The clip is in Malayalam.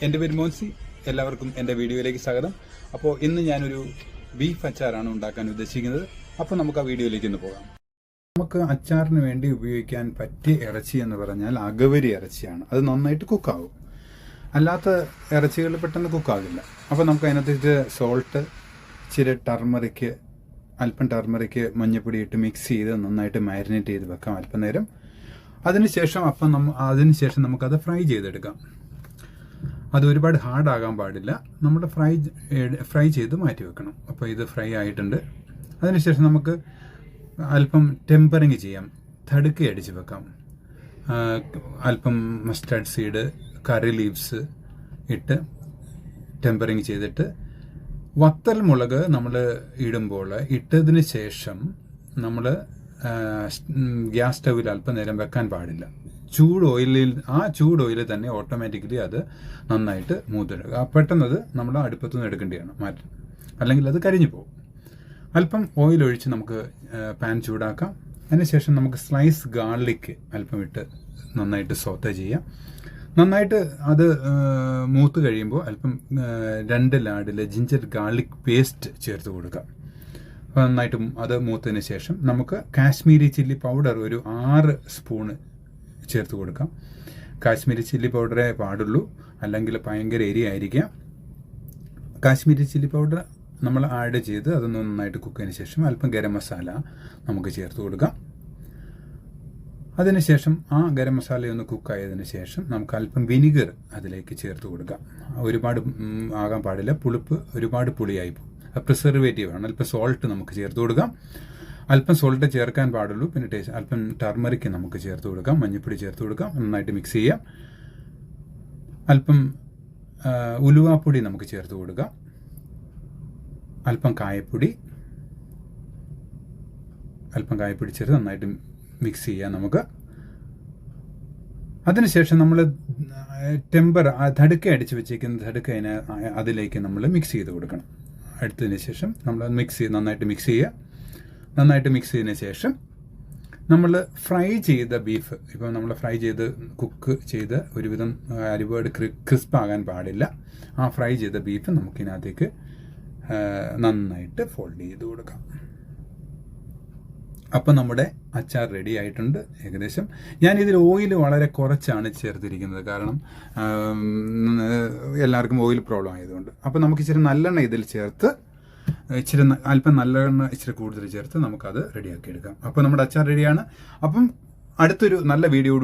എൻ്റെ പേര് മോൻസി. എല്ലാവർക്കും എൻ്റെ വീഡിയോയിലേക്ക് സ്വാഗതം. അപ്പോൾ ഇന്ന് ഞാനൊരു ബീഫ് അച്ചാറാണ് ഉണ്ടാക്കാൻ ഉദ്ദേശിക്കുന്നത്. അപ്പോൾ നമുക്ക് ആ വീഡിയോയിലേക്ക് ഇന്ന് പോകാം. നമുക്ക് അച്ചാറിന് വേണ്ടി ഉപയോഗിക്കാൻ പറ്റിയ ഇറച്ചി എന്ന് പറഞ്ഞാൽ അകവരി ഇറച്ചിയാണ്. അത് നന്നായിട്ട് കുക്കാവും. അല്ലാത്ത ഇറച്ചികൾ പെട്ടെന്ന് കുക്കാകില്ല. അപ്പോൾ നമുക്ക് അതിനകത്ത് സോൾട്ട്, ഇച്ചിരി ടർമറിക്ക്, അല്പം ടർമറിക്ക്, മഞ്ഞപ്പൊടി ഇട്ട് മിക്സ് ചെയ്ത് നന്നായിട്ട് മാരിനേറ്റ് ചെയ്ത് വെക്കാം അല്പം നേരം. അതിനുശേഷം നമുക്കത് ഫ്രൈ ചെയ്തെടുക്കാം. അത് ഒരുപാട് ഹാർഡാകാൻ പാടില്ല. നമ്മൾ ഫ്രൈ ചെയ്ത് മാറ്റി വെക്കണം. അപ്പോൾ ഇത് ഫ്രൈ ആയിട്ടുണ്ട്. അതിനുശേഷം നമുക്ക് അല്പം ടെമ്പറിങ് ചെയ്യാം. തടുക്കി അടിച്ച് വെക്കാം. അല്പം മസ്റ്റാർഡ് സീഡ്, കറി ലീവ്സ് ഇട്ട് ടെമ്പറിങ് ചെയ്തിട്ട് വത്തൽ മുളക് നമ്മൾ ഇടുമ്പോൾ ഇട്ടതിന് ശേഷം നമ്മൾ ഗ്യാസ് സ്റ്റൗവിൽ അല്പം നേരം വെക്കാൻ പാടില്ല. ചൂട് ഓയിലിൽ തന്നെ ഓട്ടോമാറ്റിക്കലി അത് നന്നായിട്ട് മൂത്തെടുക്കുക. പെട്ടെന്നത് നമ്മൾ അടുപ്പത്തു നിന്ന് എടുക്കേണ്ടതാണ് മാറ്റം, അല്ലെങ്കിൽ അത് കരിഞ്ഞു പോകും. അല്പം ഓയിൽ ഒഴിച്ച് നമുക്ക് പാൻ ചൂടാക്കാം. അതിനുശേഷം നമുക്ക് സ്ലൈസ് ഗാർലിക് അല്പം ഇട്ട് നന്നായിട്ട് സോത്തെ ചെയ്യാം. നന്നായിട്ട് അത് മൂത്ത് കഴിയുമ്പോൾ അല്പം 2 ലാഡിൽ ജിഞ്ചർ ഗാർലിക് പേസ്റ്റ് ചേർത്ത് കൊടുക്കാം. അപ്പോൾ നന്നായിട്ട് അത് മൂത്തതിന് ശേഷം നമുക്ക് കാശ്മീരി ചില്ലി പൗഡർ ഒരു 6 സ്പൂണ് ചേർത്ത് കൊടുക്കാം. കാശ്മീരി ചില്ലി പൗഡറേ പാടുള്ളൂ, അല്ലെങ്കിൽ ഭയങ്കര എരിയായിരിക്കാം. കാശ്മീരി ചില്ലി പൗഡർ നമ്മൾ ആഡ് ചെയ്ത് അതൊന്ന് നന്നായിട്ട് കുക്കിന് ശേഷം അല്പം ഗരം മസാല നമുക്ക് ചേർത്ത് കൊടുക്കാം. അതിനുശേഷം ആ ഗരം മസാലയൊന്ന് കുക്കായതിനു ശേഷം നമുക്ക് അല്പം വിനിഗർ അതിലേക്ക് ചേർത്ത് കൊടുക്കാം. ഒരുപാട് ആകാൻ പാടില്ല, ഒരുപാട് പുളിയായി പോകും. പ്രിസർവേറ്റീവ് ആണ്. അല്പം സോൾട്ട് നമുക്ക് ചേർത്ത് കൊടുക്കാം. അല്പം സോൾട്ട് ചേർക്കാൻ പാടുള്ളൂ. പിന്നെ അല്പം ടർമറിക്ക് നമുക്ക് ചേർത്ത് കൊടുക്കാം. മഞ്ഞൾപ്പൊടി ചേർത്ത് കൊടുക്കാം. നന്നായിട്ട് മിക്സ് ചെയ്യാം. അല്പം ഉലുവാപ്പൊടി നമുക്ക് ചേർത്ത് കൊടുക്കാം. അല്പം കായപ്പൊടി ചേർത്ത് നന്നായിട്ട് മിക്സ് ചെയ്യാം നമുക്ക്. അതിനുശേഷം നമ്മൾ തടുക്ക അടിച്ച് വെച്ചേക്കുന്ന അതിലേക്ക് നമ്മൾ മിക്സ് ചെയ്ത് കൊടുക്കണം. എടുത്തതിന് ശേഷം നമ്മൾ നന്നായിട്ട് മിക്സ് ചെയ്യുക. നന്നായിട്ട് മിക്സ് ചെയ്തതിന് ശേഷം നമ്മൾ ഫ്രൈ ചെയ്ത ബീഫ്, ഇപ്പോൾ നമ്മൾ ഫ്രൈ ചെയ്ത് കുക്ക് ചെയ്ത് ഒരുവിധം ഒരുപാട് ക്രിസ്പ് ആകാൻ പാടില്ല. ആ ഫ്രൈ ചെയ്ത ബീഫ് നമുക്കിതിനകത്തേക്ക് നന്നായിട്ട് ഫോൾഡ് ചെയ്ത് കൊടുക്കാം. അപ്പം നമ്മുടെ അച്ചാർ റെഡി ആയിട്ടുണ്ട് ഏകദേശം. ഞാനിതിൽ ഓയിൽ വളരെ കുറച്ചാണ് ചേർത്തിരിക്കുന്നത്, കാരണം എല്ലാവർക്കും ഓയിൽ പ്രോബ്ലം ആയതുകൊണ്ട്. അപ്പം നമുക്ക് ഇച്ചിരി നല്ലെണ്ണ ഇതിൽ ചേർത്ത് അല്പം നല്ലെണ്ണ ഇച്ചിരി കൂടുതൽ ചേർത്ത് നമുക്കത് റെഡിയാക്കി എടുക്കാം. അപ്പോൾ നമ്മുടെ അച്ചാർ റെഡിയാണ്. അപ്പം അടുത്തൊരു നല്ല വീഡിയോ